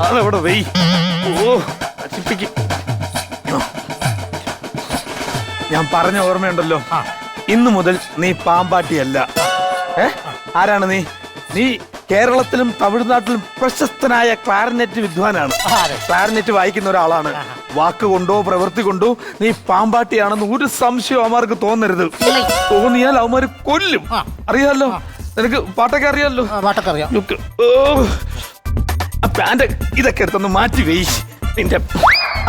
അതെവിടെ വെയ്. ഓ നശിപ്പിക്കും. ഞാൻ പറഞ്ഞ ഓർമ്മയുണ്ടല്ലോ, ഇന്നു മുതൽ നീ പാമ്പാട്ടിയല്ല. ആരാണ് നീ? നീ കേരളത്തിലും തമിഴ്നാട്ടിലും പ്രശസ്തനായ ക്ലാരിനെറ്റ് വിദ്വാനാണ്. ക്ലാരിനെറ്റ് വായിക്കുന്ന ഒരാളാണ്. വാക്കുകൊണ്ടോ പ്രവൃത്തി കൊണ്ടോ നീ പാമ്പാട്ടിയാണെന്ന് ഒരു സംശയം അവന്മാർക്ക് തോന്നരുത്. തോന്നിയാൽ അവന്മാർ കൊല്ലും. അറിയാലോ, നിനക്ക് പാട്ടൊക്കെ അറിയാലോ. പാട്ടൊക്കെ അറിയാം. പാന്റ് ഇതൊക്കെ എടുത്തൊന്ന് മാറ്റി വെയ്. നിന്റെ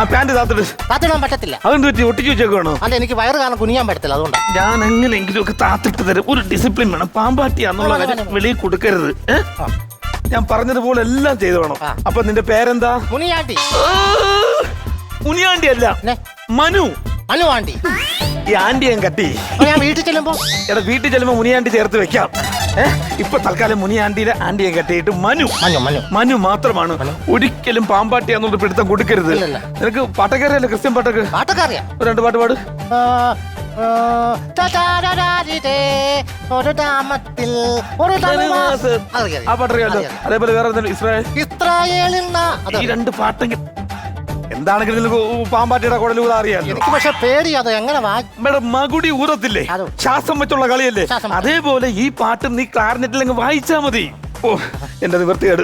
ആ പാന്റ് താത്തിടാൻ പറ്റത്തില്ല. അതെന്ത് പറ്റി? ഒട്ടിച്ചു വെച്ചേക്കാണോ? അല്ല, എനിക്ക് വയറ് കാരണം കുനിയാൻ പറ്റത്തില്ല, അതുകൊണ്ട് ഞാൻ എങ്ങനെയെങ്കിലും ഒക്കെ താത്തിട്ട് തരും. ഒരു ഡിസിപ്ലിൻ വേണം. പാമ്പാട്ടിയാന്നുള്ള കാര്യം വെളിയിൽ കൊടുക്കരുത്. ഞാൻ പറഞ്ഞതുപോലെ എല്ലാം ചെയ്തു വേണം. അപ്പൊ നിന്റെ പേരെന്താ? മുനിയാണ്ടി. മുനിയാണ്ടി അല്ല, മനു. മനു ആണ്ടി. ഈ ആന്റിയെ കട്ടി ഞാൻ വീട്ടിൽ ചെല്ലുമ്പോ വീട്ടിൽ ചെല്ലുമ്പോ മുനിയാണ്ടി ചേർത്ത് വെക്കാം. ഇപ്പൊ തൽക്കാലം മുനിയാണ്ടിയിലെ ആന്റിയെ കെട്ടിയിട്ട് മനു മനു മാത്രമാണ്. ഒരിക്കലും പാമ്പാട്ടിയാന്നുള്ള പിടുത്തം കൊടുക്കരുത്. നിനക്ക് പാട്ടൊക്കെ അറിയാലോ? ക്രിസ്ത്യൻ പാട്ടൊക്കെ അറിയാം. രണ്ട് പാട്ട് പാട്. ആ പാട്ടറിയാലോ. അതേപോലെ വേറെ ഇസ്രായേൽ. ഈ രണ്ട് പാട്ടെങ്കിൽ എന്താണെങ്കിലും പാമ്പാട്ടിയുടെ കുടലൂത അറിയാലോ. എനിക്ക് പക്ഷെ പേടി. അത് എങ്ങനെ മകുടി ഊറത്തില്ലേ, ശ്വാസം വെച്ചുള്ള കളിയല്ലേ, അതേപോലെ ഈ പാട്ട് നീ ക്ലാരിനെറ്റിൽ അങ്ങ് വായിച്ചാ മതി. ഓ എന്റെ നിവൃത്തികേട്.